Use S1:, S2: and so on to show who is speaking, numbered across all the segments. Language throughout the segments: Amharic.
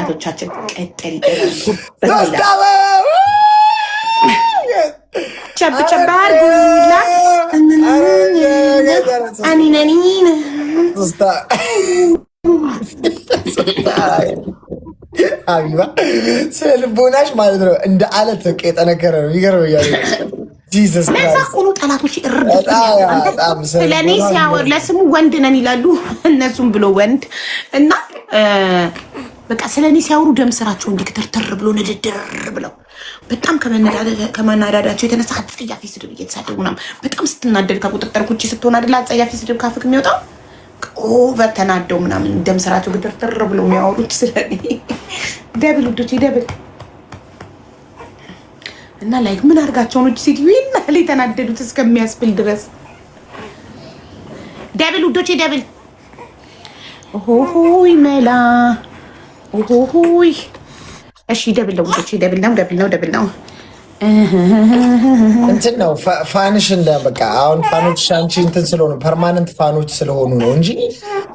S1: እናቶቻችን ቀጥል ጨብጨባ አድርጉላት አኒነኒን
S2: አቢባ ስለ ልቦናሽ ማለት ነው እንደ አለት የጠነከረ ነው። ይገርመኛል። ጂሰስ
S1: ክራይስት ሁሉ ጠላቶች ስለኔ ሲያወር ለስሙ ወንድ ነን ይላሉ እነሱም ብሎ ወንድ እና በቃ ስለኔ ሲያወሩ ደም ስራቸው እንዲክተርተር ብሎ ንድድር ብለው በጣም ከመናዳዳቸው የተነሳ አጸያፊ ስድብ እየተሳደቡ ምናምን በጣም ስትናደድ ከቁጥጥር ውጪ ስትሆን አይደል አጸያፊ ስድብ ካፍክ የሚወጣው ኦቨር ተናደው ምናምን ደም ስራቸው ግትርትር ብሎ የሚያወሩት ስለኔ ደብል ውዶች ደብል እና ላይክ ምን አድርጋቸው ነው ሲዲዊና ለተናደዱት እስከሚያስብል ድረስ ደብል ውዶች ደብል ኦሆይ መላ ኦሆይ እሺ ደብል ነው ውዶች ደብል ነው
S2: እንትን ነው ፋንሽ እንደ በቃ አሁን ፋኖች አንቺ እንትን ስለሆኑ ፐርማነንት ፋኖች ስለሆኑ ነው እንጂ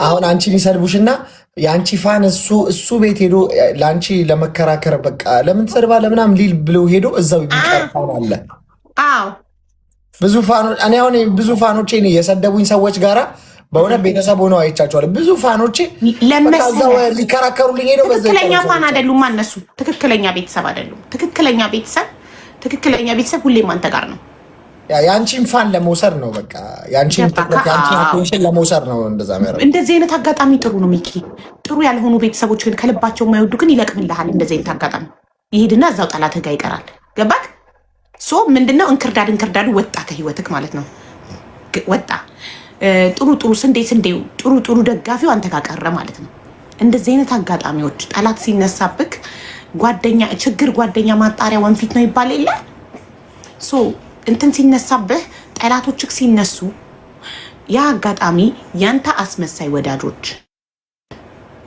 S2: አሁን አንቺን ይሰድቡሽና የአንቺ ፋን እሱ ቤት ሄዶ ለአንቺ ለመከራከር በቃ ለምን ትሰድባ ለምናም ሊል ብሎ ሄዶ እዛው ይቀርፋል አለ።
S1: አዎ
S2: ብዙ ፋኖች እኔ አሁን ብዙ ፋኖቼ የሰደቡኝ ሰዎች ጋራ በእውነት ቤተሰብ ሆነው አይቻቸዋለሁ። ብዙ ፋኖቼ ለምሳሌ ሊከራከሩልኝ ሄዶ
S1: ትክክለኛ ፋን አይደሉም እነሱ ትክክለኛ ቤተሰብ አይደሉም። ትክክለኛ ቤተሰብ ሁሌም አንተ ጋር ነው።
S2: ያንቺን ፋን ለመውሰድ ነው በቃ ያንቺን አቴንሽን ለመውሰድ ነው እንደዛ ማለት።
S1: እንደዚህ አይነት አጋጣሚ ጥሩ ነው ሚኪ። ጥሩ ያልሆኑ ቤተሰቦች ግን ከልባቸው የማይወዱ ግን ይለቅምልሃል። እንደዚህ አይነት አጋጣሚ ይሄድና እዛው ጠላት ጋር ይቀራል። ገባክ? ሶ ምንድነው እንክርዳዱ ወጣ ከህይወትክ ማለት ነው። ወጣ ጥሩ ስንዴው ጥሩ ደጋፊው አንተ ጋር ቀረ ማለት ነው። እንደዚህ አይነት አጋጣሚዎች ጠላት ሲነሳብክ ጓደኛ ማጣሪያ ወንፊት ነው ይባል የለ ሶ እንትን ሲነሳብህ ጠላቶችክ ሲነሱ ያ አጋጣሚ ያንተ አስመሳይ ወዳጆች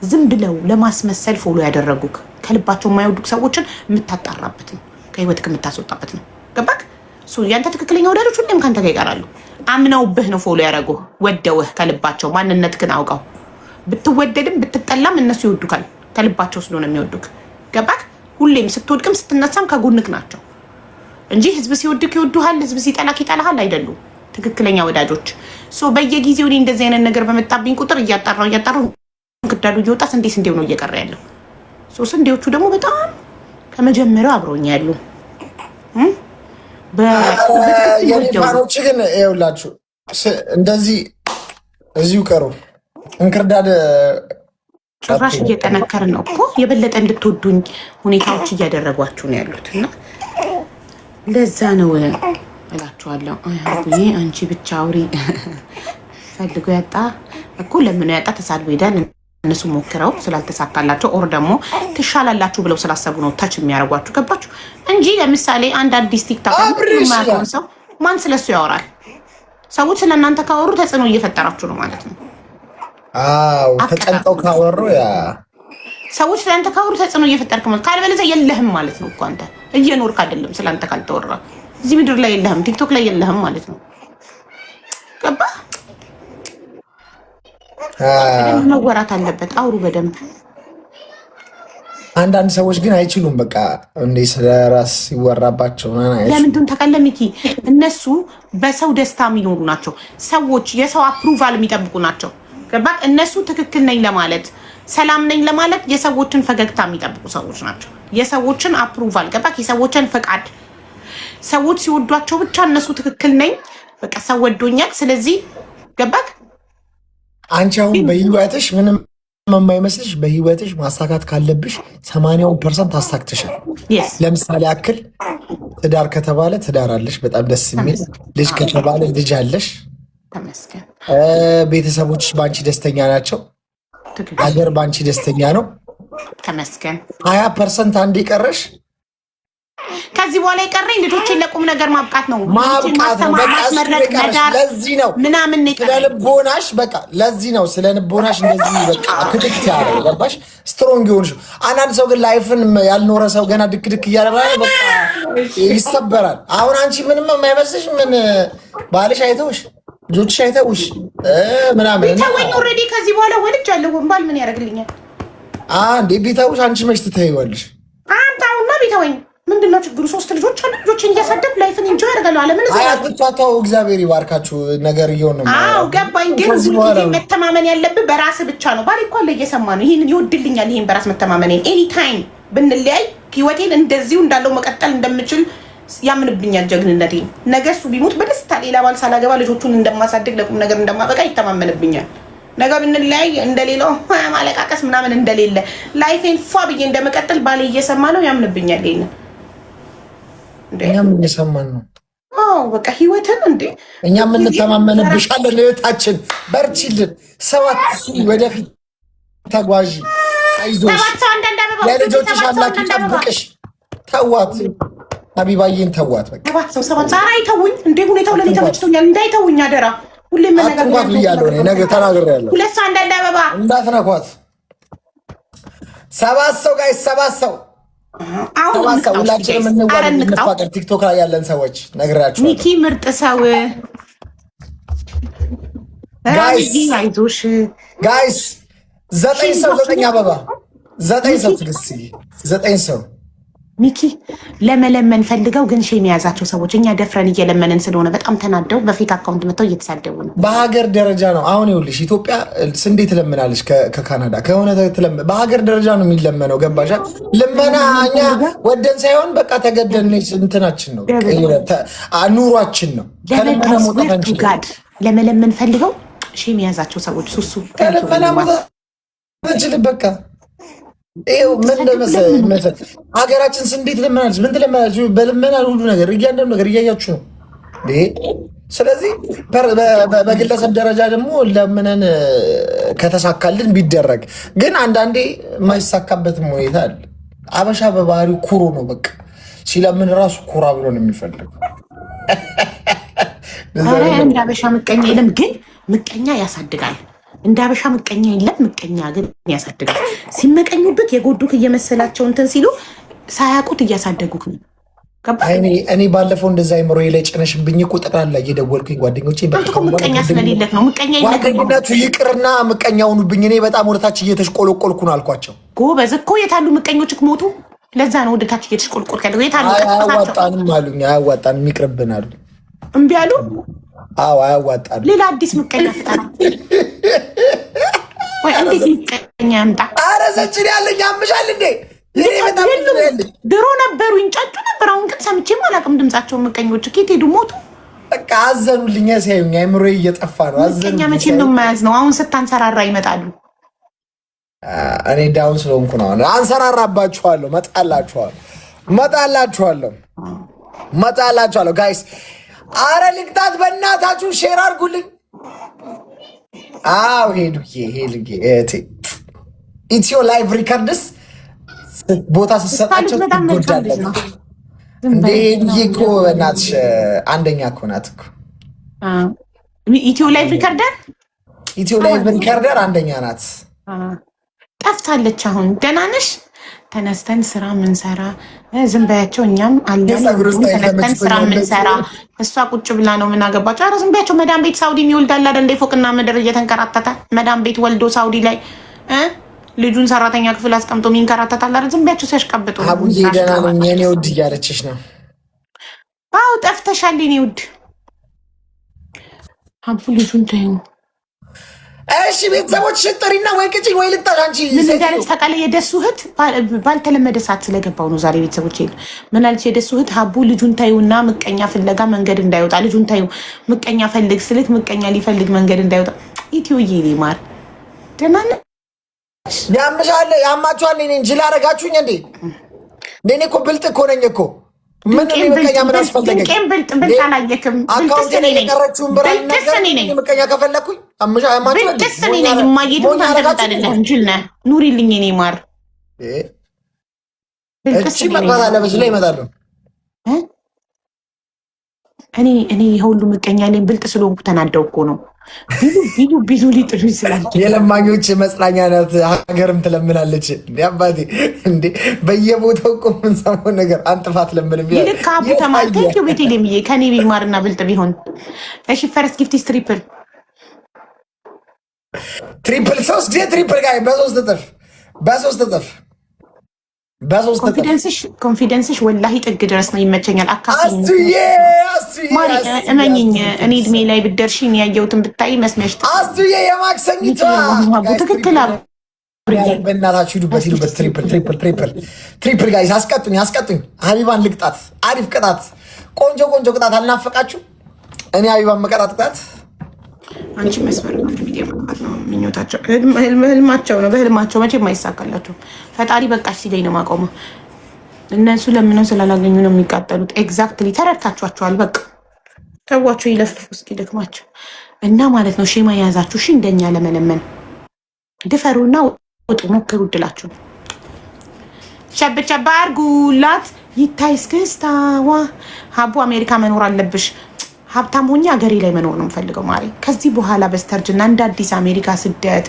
S1: ዝም ብለው ለማስመሰል ፎሎ ያደረጉክ ከልባቸው የማይወዱክ ሰዎችን የምታጣራበት ነው። ከህይወትክ የምታስወጣበት ነው። ገባክ? ሶ ያንተ ትክክለኛ ወዳጆች ሁሌም ካንተ ጋር ይቀራሉ። አምነውብህ ነው ፎሎ ያደረጉህ ወደውህ ከልባቸው ማንነትክን አውቀው ብትወደድም ብትጠላም እነሱ ይወዱካል ከልባቸው ስለሆነ የሚወዱክ። ገባክ? ሁሌም ስትወድቅም ስትነሳም ከጎንክ ናቸው እንጂ ህዝብ ሲወድክ ይወዱሃል፣ ህዝብ ሲጠላክ ይጠላሃል አይደሉም ትክክለኛ ወዳጆች። ሶ በየጊዜው እኔ እንደዚህ አይነት ነገር በመጣብኝ ቁጥር እያጣራው ግዳዱ እየወጣ ስንዴው ነው እየቀረ ያለው። ሶ ስንዴዎቹ ደግሞ በጣም ከመጀመሪያው አብረውኝ ያሉ
S2: የፋኖች ግን ይኸውላችሁ እንደዚህ እዚሁ ቀሩ እንክርዳድ
S1: ጭራሽ እየጠነከርን ነው እኮ የበለጠ እንድትወዱኝ ሁኔታዎች እያደረጓችሁ ነው ያሉት እና ለዛ ነው እላችኋለሁ። አይ አንቺ ብቻ አውሪ ፈልጎ ያጣ እኮ ለምን ያጣ ተሳድቦ ሄዳል። እነሱ ሞክረው ስላልተሳካላቸው ኦር ደግሞ ትሻላላችሁ ብለው ስላሰቡ ነው ታች የሚያደርጓችሁ። ገባችሁ እንጂ ለምሳሌ አንድ አዲስ ቲክታክ ማቆን ሰው ማን ስለሱ ያወራል? ሰዎች ስለእናንተ ካወሩ ተጽዕኖ እየፈጠራችሁ ነው ማለት ነው።
S2: አዎ ተጨንቀው ካወሩ ያ
S1: ሰዎች ስለአንተ ካወሩ ተጽዕኖ እየፈጠርክ ማለት ካልበለዚያ የለህም ማለት ነው እኮ አንተ እየኖርክ አይደለም። ስለአንተ ካልተወራ እዚህ ምድር ላይ የለህም፣ ቲክቶክ ላይ የለህም ማለት ነው። ገባ? መወራት አለበት። አውሩ በደንብ።
S2: አንዳንድ ሰዎች ግን አይችሉም። በቃ እንደ ስለራስ ሲወራባቸው
S1: ለምንድን ታውቃለህ ሚኪ? እነሱ በሰው ደስታ የሚኖሩ ናቸው። ሰዎች የሰው አፕሩቫል የሚጠብቁ ናቸው። ገባ? እነሱ ትክክል ነኝ ለማለት ሰላም ነኝ ለማለት የሰዎችን ፈገግታ የሚጠብቁ ሰዎች ናቸው። የሰዎችን አፕሩቫል ገባ? የሰዎችን ፈቃድ ሰዎች ሲወዷቸው ብቻ እነሱ ትክክል ነኝ በቃ ሰው ወዶኛል ስለዚህ ገባክ?
S2: አንቺ አሁን በህይወትሽ ምንም የማይመስልሽ በህይወትሽ ማሳካት ካለብሽ 80% አሳክተሻል። ለምሳሌ አክል ትዳር ከተባለ ትዳር አለሽ፣ በጣም ደስ የሚል ልጅ ከተባለ ልጅ አለሽ።
S1: ተመስገን።
S2: ቤተሰቦችሽ በአንቺ ደስተኛ ናቸው። ሀገር በአንቺ ደስተኛ ነው።
S1: ተመስገን።
S2: 20% አንድ የቀረሽ
S1: ከዚህ በኋላ የቀረኝ ልጆችን ለቁም ነገር ማብቃት ነው።
S2: ማስመረቅ መዳር ለዚህ ነው
S1: ምናምን
S2: ስለልቦናሽ በቃ ለዚህ ነው ስለልቦናሽ እንደዚህ በቃ ክትክ ያለ ገባሽ ስትሮንግ ይሆንሽ። አንዳንድ ሰው ግን ላይፍን ያልኖረ ሰው ገና ድክ እያለ በቃ ይሰበራል። አሁን አንቺ ምንም የማይመስልሽ ምን ባልሽ አይተውሽ ልጆችሽ አይተውሽ ምናምን
S1: ተወኝ። ኦልሬዲ ከዚህ በኋላ ወልጃለሁ። ባል ምን ያደርግልኛል?
S2: አንዴ ቢታውሽ አንቺ መች ትተይዋለሽ?
S1: አምጣውና ቢተወኝ ምንድነው ችግሩ? 3 ልጆች አሉ። ልጆችን እያሳደግ ላይፍን ኢንጆይ ያደርጋሉ። አለምን
S2: አያጥቷታው እግዚአብሔር ይባርካችሁ። ነገር እየሆነ ነው።
S1: አዎ ገባኝ። ግን ሁልጊዜ መተማመን ያለብህ በራስ ብቻ ነው። ባል እኮ አለ እየሰማ ነው። ይሄን ይወድልኛል። ይሄን በራስ መተማመን ኤኒ ታይም ብንለያይ ህይወቴን እንደዚሁ እንዳለው መቀጠል እንደምችል ያምንብኛል። ጀግንነቴን ነገ እሱ ቢሞት በደስታ ሌላ ባል ሳላገባ ልጆቹን እንደማሳደግ ለቁም ነገር እንደማበቃ ይተማመንብኛል። ነገ ብንለያይ እንደሌላው ማለቃቀስ ምናምን እንደሌለ ላይፌን ፏ ብዬ እንደመቀጠል ባል እየሰማ ነው ያምንብኛል። ይሄን
S2: እኛም እየሰማን ነው።
S1: አዎ በቃ ህይወትን እንዴ
S2: እኛም እንተማመንብሻለን። እህታችን በርቺልን። 7 ወደፊት ተጓዢ። አይዞሽ፣ ለልጆችሽ አምላክ ይጠብቅሽ። ተዋት ሀቢባዬን ተዋት። በቃ
S1: 7 ዛሬ አይተውኝ እንዴ ሁኔታው ለኔ ተመችቶኛል። እንዳይተውኝ አደራ። ሁሌ
S2: አትንኳት ብያለሁ እኔ ነገ ተናግሬያለሁ።
S1: 2 ሰው አንዳንድ አበባ
S2: እንዳትነኳት። 7 ሰው ጋይስ 7 ሰው ሁላችንም እንፋቀር። ቲክቶክ ላይ ያለን ሰዎች ነግራችሁ
S1: ሚኪ ምርጥ ሰው
S2: ጋይስ 9 ሰው 9 አበባ 9 ሰው ትግስት 9 ሰው
S1: ሚኪ ለመለመን ፈልገው ግን ሼም የያዛቸው ሰዎች እኛ ደፍረን እየለመንን ስለሆነ በጣም ተናደው በፌክ አካውንት መጥተው እየተሳደቡ ነው።
S2: በሀገር ደረጃ ነው አሁን ይኸውልሽ፣ ኢትዮጵያ ስንዴ ትለምናለች ከካናዳ ከሆነ በሀገር ደረጃ ነው የሚለመነው። ገባሻ? ልመና እኛ ወደን ሳይሆን በቃ ተገደን እንትናችን ነው ኑሯችን ነው።
S1: ለመለመን ፈልገው ሼም የያዛቸው ሰዎች ሱሱ
S2: ከልመና ሞት በቃ ይኸው ምን ለመሰል ሀገራችን እንዴት ለምናለች? ምን ትለምናለች? በልመና ሁሉ ነገር እያንዳንዱ ነገር እያያችሁ ነው። ስለዚህ በግለሰብ ደረጃ ደግሞ ለምነን ከተሳካልን ቢደረግ፣ ግን አንዳንዴ የማይሳካበትም ሁኔታ አለ። አበሻ በባህሪው ኩሩ ነው። በቃ ሲለምን ራሱ ኩራ ብሎ ነው የሚፈልገው።
S1: እንደ አበሻ ምቀኛ የለም፣ ግን ምቀኛ ያሳድጋል። እንደ አበሻ ምቀኛ የለም፣ ምቀኛ ግን ያሳድጋል። ሲመቀኙብክ የጎዱክ እየመሰላቸው እንትን ሲሉ ሳያውቁት እያሳደጉክ ነው።
S2: እኔ ባለፈው እንደዛ አይምሮ ላይ ጭነሽብኝ እኮ ጠቅላላ እየደወልኩኝ ጓደኞቼ
S1: ምቀኛ ስለሌለት ነው። ምቀኛ
S2: ጓደኝነቱ ይቅርና ምቀኛ ሆኑብኝ። እኔ በጣም ወደታች እየተሽቆለቆልኩ ነው አልኳቸው።
S1: ጎበዝ እኮ የታሉ ምቀኞችክ ሞቱ። ለዛ ነው ወደታች እየተሽቆልቆልክ ያለው። የታሉ
S2: አያዋጣንም አሉኝ። አያዋጣንም ይቅርብን አሉ።
S1: እምቢ አሉ።
S2: አዎ አያዋጣንም።
S1: ሌላ አዲስ ምቀኛ ፍጠራ ወይ እንዴት ምቀኛ ያምጣ?
S2: ኧረ ዘችን ያለኝ ያምሻል እንዴ?
S1: ድሮ ነበሩ ይንጫጩ ነበር። አሁን ግን ሰምቼም አላውቅም ድምጻቸውን። ምቀኞች ኬት ሄዱ? ሞቱ።
S2: በቃ አዘኑልኝ። ሲያዩኝ አይምሮ እየጠፋ ነው።
S1: ምቀኛ መቼም ነው የማያዝ ነው። አሁን ስታንሰራራ ይመጣሉ።
S2: እኔ ዳውን ስለሆንኩ ነው። አንሰራራባችኋለሁ። መጣላችኋለሁ ጋይስ። አረ ልቅጣት በእናታችሁ ሼር አድርጉልኝ። አዎ ሄዱዬ ኢትዮ ላይቭ ሪከርድስ ቦታ ስሰጣቸው ትጎዳለች። እንደ ሄዱዬ እኮ በእናትሽ አንደኛ እኮ ናት እኮ
S1: ኢትዮ ላይቭ ሪከርደር
S2: አንደኛ ናት።
S1: ጠፍታለች። አሁን ደህና ነሽ? ተነስተን ስራ ምንሰራ ዝም በያቸው። እኛም አለን ተነስተን ስራ ምንሰራ። እሷ ቁጭ ብላ ነው ምን አገባቸው? ኧረ ዝም በያቸው። መዳም ቤት ሳውዲ የሚወልዳል አይደል? እንደ ፎቅና ምድር እየተንከራተተ መዳም ቤት ወልዶ ሳውዲ ላይ ልጁን ሰራተኛ ክፍል አስቀምጦ የሚንከራተታል አይደል? ዝም በያቸው ሲያሽቀብጡ።
S2: አቡዬ ደህና ነኝ የኔ ውድ እያለችሽ ነው።
S1: አዎ ጠፍተሻል የኔ ውድ። አቡ ልጁን ተይው።
S2: እሺ ቤተሰቦች ሽጥሪና ወይ ቅጭኝ ወይ ልጣል። አንቺ
S1: ምን እንዳለች ታውቃለህ? የደሱ እህት ባልተለመደ ሰዓት ስለገባው ነው ዛሬ ቤተሰቦች ሄዱ። ምን አለች የደሱ እህት? ሀቡ ልጁን ታዩና ምቀኛ ፍለጋ መንገድ እንዳይወጣ። ልጁን ታዩ ምቀኛ ፈልግ ስልክ ምቀኛ ሊፈልግ መንገድ እንዳይወጣ። ኢትዮዬ እኔ ማር ደህና ነሽ?
S2: ያምሻለ ያማችኋል። እኔ እንጂ ላረጋችሁኝ እንዴ? እኔ እኮ ብልጥ እኮ ነኝ እኮ። ምን ምቀኛ ምን አስፈለገኝ?
S1: ብልጥ አላየክም።
S2: አካውንት ላይ የቀረችውን ብር አልነገርኩኝ። ምቀኛ ከፈለኩኝ
S1: ብልጥስ እኔ ነኝ። የማየድም አንተ አይደለም ጅል ነህ። ኑሪልኝ እኔ ማር
S2: እቺ መጥፋት አለ በዚህ ላይ ይመጣሉ።
S1: እኔ የሁሉ ምቀኛ ላይ ብልጥ ስለሆንኩ ተናደው እኮ ነው። ቢሉ ሊጥሉ ይችላል።
S2: የለማኞች መጽናኛ ናት። ሀገርም ትለምናለች። እንዲ አባቴ እንዴ በየቦታው እኮ የምንሰማው ነገር አንጥፋት ለምን ቢያ
S1: ይልክ ከአቡ ተማር ቴንኪው ቤቴ ለምዬ ከኔ ቢማርና ብልጥ ቢሆን እሺ። ፈርስት ጊፍት ትሪፕል
S2: 3 ትሪፕል ጋር በ3 እጥፍ በሶስት እጥፍ በሶስት
S1: ኮንፊደንስሽ ወላሂ ጥግ ድረስ ነው። ይመቸኛል። እመኝኝ እኔ እድሜ ላይ ብትደርሺ ያየሁትን ብታይ መስሚያሽ
S2: አስዬ የማክሰኝቷ
S1: ትክክል።
S2: በእናታችሁ ሂዱበት። ትሪፕል ጋይስ አስቀጡኝ። ሀቢባን ልቅጣት። አሪፍ ቅጣት፣ ቆንጆ ቅጣት። አልናፈቃችሁ? እኔ ሀቢባን መቀጣት ቅጣት።
S1: አንቺ መስመር ነው ምኞታቸው፣ ህልማቸው ነው። በህልማቸው መቼም የማይሳካላቸው ፈጣሪ በቃሽ ሲለኝ ነው ማቆመው። እነሱ ለምነው ስላላገኙ ነው የሚቃጠሉት። ኤግዛክትሊ ተረድታችኋቸዋል። በቃ ተዋቸው፣ ይለፍልፉ እስኪ ደክማቸው እና ማለት ነው። ሼማ የያዛችሁ እሺ፣ እንደኛ ለመለመን ድፈሩና ውጡ፣ ሞክሩ እድላችሁ። ሸብቸባ አርጉላት ይታይ እስክስታዋ። ሀቡ አሜሪካ መኖር አለብሽ። ሀብታም ሆኜ ሀገሬ ላይ መኖር ነው የምፈልገው ማሪ። ከዚህ በኋላ በስተርጅና እንደ አዲስ አሜሪካ ስደት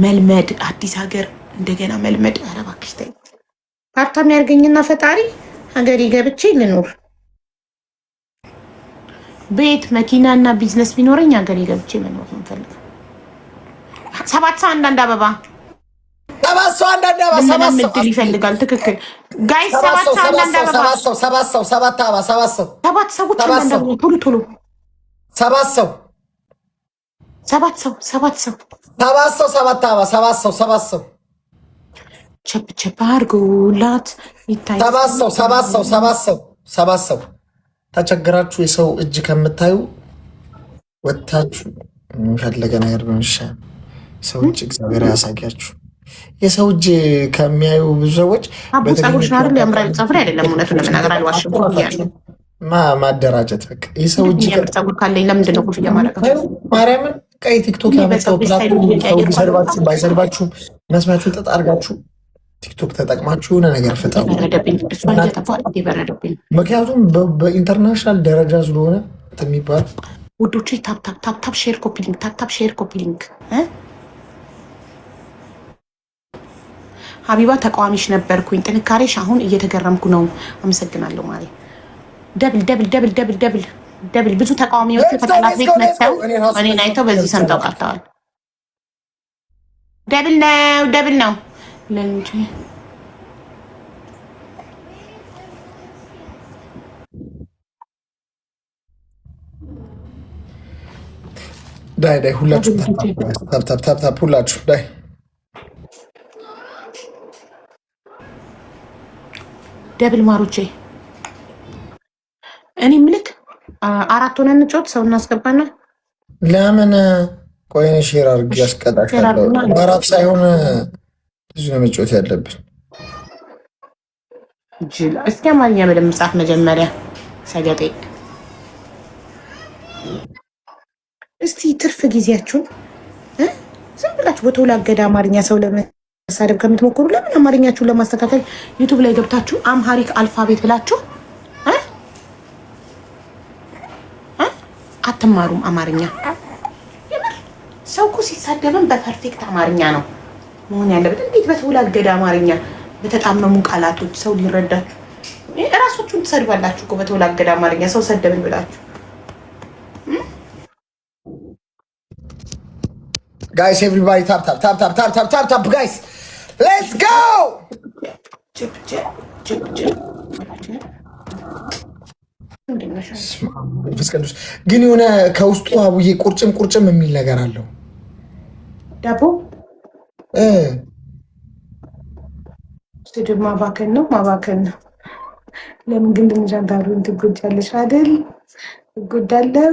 S1: መልመድ፣ አዲስ ሀገር እንደገና መልመድ። ኧረ እባክሽ ተይ። ሀብታም ያርገኝና ፈጣሪ ሀገሬ ገብቼ ልኖር። ቤት መኪና እና ቢዝነስ ቢኖረኝ ሀገሬ ገብቼ መኖር ነው የምፈልገው። 7 ሰው አንዳንድ አበባ
S2: 7 ሰው አንዳንድ አበባ 7 ሰው
S1: እድል ይፈልጋል። ትክክል ጋይስ። 7 ሰው አንዳንድ አበባ
S2: 7 ሰው 7 አበባ 7 ሰው
S1: 7 ሰዎች አንዳንድ አበባ ቶሎ
S2: 7 ሰው
S1: 7 ሰው 7 ሰው
S2: 7 ሰው 7 አበባ 7 ሰው
S1: ቸፕ አድርጉላት ይታይ።
S2: 7 ሰው ተቸግራችሁ የሰው እጅ ከምታዩ ወታችሁ ፈለገ ነገር በመሻል ሰው እጅ እግዚአብሔር ያሳያችሁ። የሰው እጅ ከሚያዩ ብዙ ሰዎች
S1: አቡ ጸጉርሽ ነው አይደል? ያምራል። ጸጉር አይደለም፣ እውነቱን ለመናገር አልዋሽም። ኮፍያ
S2: ማደራጀት በቃ የሰው እጅ
S1: ጸጉር ካለኝ ለምንድን ነው ኮፍያ ማድረግ?
S2: ማርያምን ቀይ ቲክቶክ ያመጣው ፕላትፎርም ሰው ቢሰርባችሁ ባይሰርባችሁ መስማችሁን ጠጥ አድርጋችሁ ቲክቶክ ተጠቅማችሁ የሆነ ነገር ፍጠሩ። ምክንያቱም በኢንተርናሽናል ደረጃ ስለሆነ የሚባል
S1: ውዶቼ ታፕ ሼር ኮፒ ሊንክ ታፕ ሼር ኮፒ ሊንክ። ሀቢባ ተቃዋሚሽ ነበርኩኝ፣ ጥንካሬሽ አሁን እየተገረምኩ ነው። አመሰግናለሁ ማሪ። ደብል ብዙ ተቃዋሚዎች ከጠላት ቤት መጥተው እኔን አይተው በዚህ ሰምተው ቀርተዋል። ደብል ነው ለንጂ
S2: ዳይ ሁላችሁ ታፕ ሁላችሁ ዳይ
S1: ደብል ማሮቼ። እኔ ምልክ 4 ሆነን እንጫወት። ሰው እናስገባና
S2: ለምን ቆይን ሼር አድርግ ያስቀጣሻለሁ። 4 ሳይሆን ብዙ ነው መጫወት ያለብን።
S1: እስኪ አማርኛ በደንብ መጻፍ መጀመሪያ ሰገጤ። እስቲ ትርፍ ጊዜያችሁን ዝም ብላችሁ በተወላገደ አማርኛ ሰው ለመሳደብ ከምትሞክሩ ለምን አማርኛችሁን ለማስተካከል ዩቱብ ላይ ገብታችሁ አምሃሪክ አልፋቤት ብላችሁ አትማሩም አማርኛ? ሰው እኮ ሲሳደብም በፐርፌክት አማርኛ ነው መሆን ያለበት። እንዴት በተወላገደ አማርኛ በተጣመሙ ቃላቶች ሰው ሊረዳችሁ? እራሳችሁን ትሰድባላችሁ እኮ በተወላገደ አማርኛ ሰው ሰደብን ብላችሁ።
S2: ጋይስ ኤቭሪባዲ ታፕ ጋይስ ሌትስ ጎ። መንፈስ ቅዱስ ግን የሆነ ከውስጡ አቡዬ ቁርጭም የሚል ነገር አለው።
S1: ዳቦ ስድብ ማባከን ነው። ለምን ግን ድንጃንዳሩን ትጎጃለሽ አይደል? እጎዳለሁ።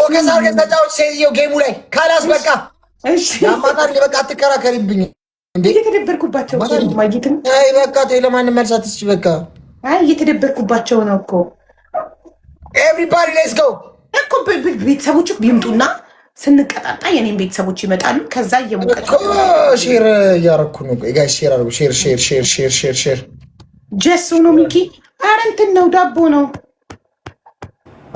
S2: ፎከስ አድርገን ተጫወች ሴትዮ ጌሙ ላይ ካላስ በቃ ያማታል። በቃ አትከራከሪብኝ እንዴ!
S1: እየተደበርኩባቸው ማግኘትን
S2: አይ በቃ ተይ፣ ለማንም መልስ አትስጪ። በቃ
S1: አይ እየተደበርኩባቸው ነው እኮ።
S2: ኤቭሪባዲ ሌትስ ጎ
S1: እኮ ቤተሰቦች ቢምጡና ስንቀጣጣ የኔም ቤተሰቦች ይመጣሉ። ከዛ እየሞቀች
S2: ሼር እያደረኩ ነው ጋይስ። ሼር አድርጉ። ሼር
S1: ጀሱ ነው ሚኪ። ኧረ እንትን ነው ዳቦ ነው።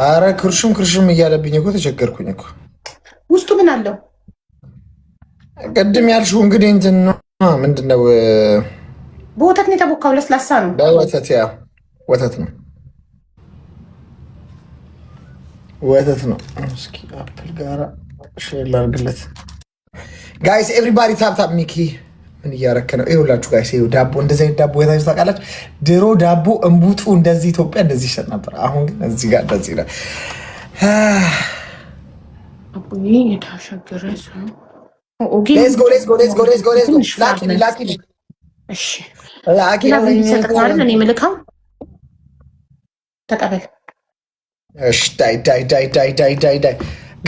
S2: ኧረ ክርሽም እያለብኝ እኮ ተቸገርኩኝ እኮ።
S1: ውስጡ ምን አለው?
S2: ቅድም ያልሽው እንግዲህ እንትን ነው። ምንድን ነው?
S1: በወተት ነው የተቦካው። ለስላሳ ነው።
S2: ወተት ነው። እስኪ አፕል ጋራ ሼር ላድርግለት ጋይስ። ኤቭሪባዲ ታፕ ሚኪ ምን እያረከ ነው? ይኸውላችሁ ጋይስ ይኸው ዳቦ እንደዚህ አይነት ዳቦ የታችሁ ታውቃላችሁ? ድሮ ዳቦ እንቡጡ እንደዚህ ኢትዮጵያ እንደዚህ ይሸጥ ነበር። አሁን ግን እዚህ ጋር እንደዚህ ነው።
S1: አቡዬ የታሸገረ ሰው
S2: ሌትስ ጎ ላኪ
S1: እሺ ላኪ ሰጥቷል። እኔ ምልካው ተቀበል።
S2: እሺ ዳይ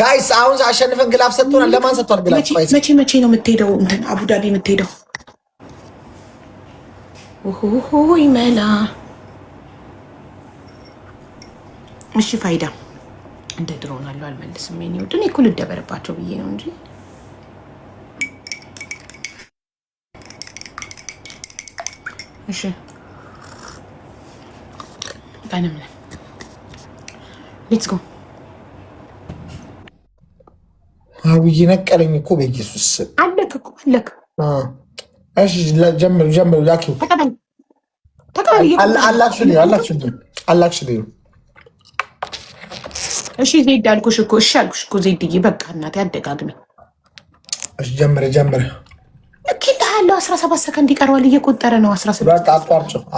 S2: ጋይስ አሁን አሸንፈን ግላፍ ሰጥቶናል። ለማን ሰጥቷል ግላፍ?
S1: መቼ ነው የምትሄደው? እንትን አቡዳቢ የምትሄደው? ኦሆ ይመላ። እሺ ፋይዳ እንደ ድሮን አለው አልመልስም። ምን ይወድ እኔ እኮ ልደበርባቸው ብዬ ነው እንጂ እሺ ባንም ሌትስ ጎ።
S2: አውዬ ነቀለኝ እኮ በኢየሱስ
S1: አለክ እኮ አለክ።
S2: እሺ ጀምር ላኪው
S1: ተቀበል
S2: አላክሽልኝ።
S1: እሺ ዜድ አልኩሽ እኮ እሺ አልኩሽ እኮ ዜድዬ፣ በቃ እናቴ አደጋግሚ።
S2: እሺ ጀምር
S1: ልክ እንዳለው 17 ሰከንድ ይቀረዋል። እየቆጠረ ነው 17።
S2: በቃ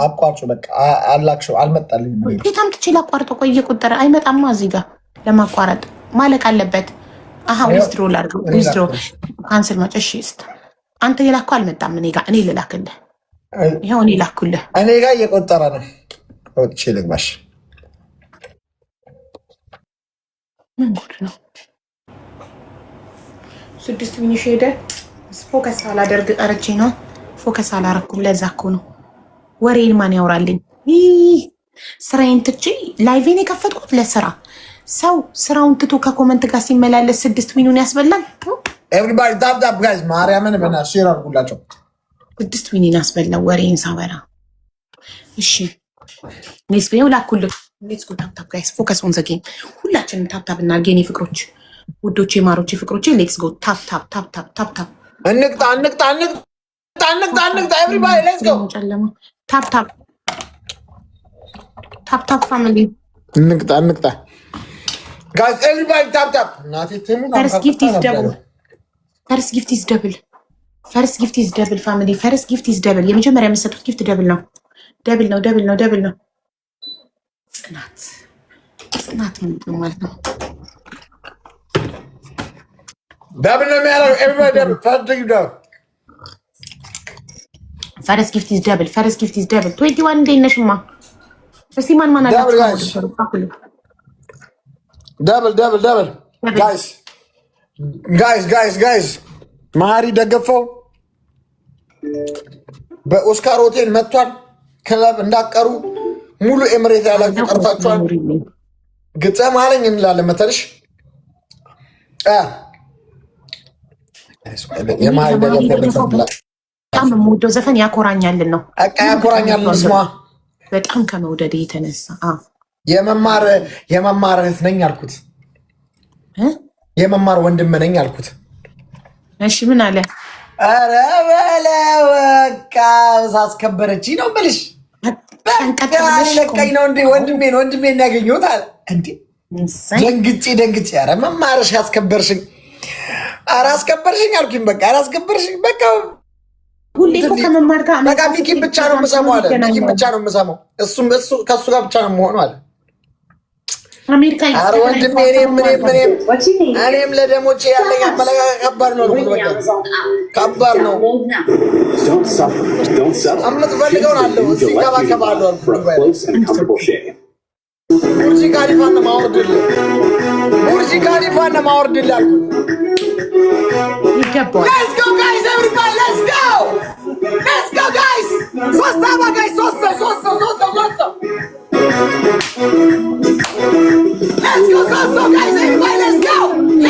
S2: አቋርጩ በቃ አላክሽው። አልመጣልኝም።
S1: ቤታም ትቼ ላቋርጠው። ቆይ እየቆጠረ አይመጣማ። እዚህ ጋር ለማቋረጥ ማለቅ አለበት። አሃ ዊዝድሮ ላድርገው። ዊዝድሮ ካንስል ማጭ። እሺ አንተ የላከው አልመጣም። እኔ ጋር እኔ ልላክልህ። ይኸው እኔ ላኩልህ።
S2: እኔ ጋር እየቆጠረ ነው። ወጥቼ ልግባሽ።
S1: ምን ጉድ ነው? 6 ሚኒሽ ሄደ። ፎከስ አላደርግ ቀረቼ ነው። ፎከስ አላረኩም። ለዛ እኮ ነው። ወሬን ማን ያወራልኝ? ስራዬን ትቼ ላይቬን የከፈትኩት ለስራ። ሰው ስራውን ትቶ ከኮመንት ጋር ሲመላለስ 6 ሚኒውን ያስበላል።
S2: ኤቭሪባዲ ታፕ ጋይስ፣ ማርያምን በእናትሽ ሼር አድርጉላቸው።
S1: 6 ሚኒን ያስበላው ወሬን ሳወራ። እሺ ኔስ ቤው ላኩልህ። ሌትስ ጎ ታፕ ጋይስ፣ ፎከስ ኦን ዘ ጌም። ሁላችንም ታፕ እናድርግ የኔ ፍቅሮች፣ ውዶቼ፣ ማሮቼ፣ ፍቅሮቼ። ሌትስ ጎ ታፕ
S2: እንቅጣ ኤቭሪባዲ ሌትስ ጎ።
S1: ጨለማ ታፕ ፋሚሊ
S2: እንቅጣ ጋይስ ኤቭሪባዲ ታፕ። እናቴ ትሙ
S1: ፈርስት ጊፍት ኢዝ ደብል ፋሚሊ። ፈርስት ጊፍት ኢዝ ደብል። የመጀመሪያ የምትሰጡት ጊፍት ደብል ነው። ደብል ነው። ጽናት ነው ማለት ነው።
S2: ደብል ነው የሚያደርገው። ኤቭሪባዲ ደብል።
S1: ፈርስት ጊፍት ኢዝ ደብል። 21 እንዴት ነሽማ? እስቲ ማን አላችሁ?
S2: ደብል ጋይስ ማሪ ደገፈው በኦስካር ሆቴል መጥቷል። ክለብ እንዳቀሩ ሙሉ ኤምሬት ያላችሁ ቀርታችኋል። ግጥም አለኝ እንላለን መተልሽ የማሪ ደገፈው
S1: በጣም የምወደው ዘፈን ያኮራኛልን ነው።
S2: ያኮራኛልን ስማ፣
S1: በጣም ከመውደድ የተነሳ
S2: የመማር እህት ነኝ አልኩት። የመማር ወንድም ነኝ አልኩት።
S1: እሺ ምን አለ?
S2: ኧረ በለው በቃ ሳስከበረች ነው የምልሽ። ለቀኝ ነው እንዴ ወንድሜን ያገኘሁት አለ እንዴ። ደንግጬ ኧረ መማርሽ አስከበርሽኝ፣ ኧረ አስከበርሽኝ አልኩኝ። በቃ ኧረ አስከበርሽኝ በቃ።
S1: ሁሌ እኮ ከመማር ጋር
S2: በቃ ሚኪን ብቻ ነው የምሰማው አለ። ሚኪን ብቻ ነው የምሰማው፣ ከእሱ ጋር ብቻ ነው የምሆነው አለ።
S1: አሜሪካ
S2: ኧረ ወንድሜ እኔም ለደሞቼ ያለኝ አመለካከት ከባድ ነው። ከባድ ነው። የምትፈልገውን አለው ይንከባከባለሁ አልኩ። ቡርጅ ካሊፋን ነው የማወርድልህ አልኩ።
S1: ይገባዋል።
S2: Let's go guys everybody, let's go guys. ሶስት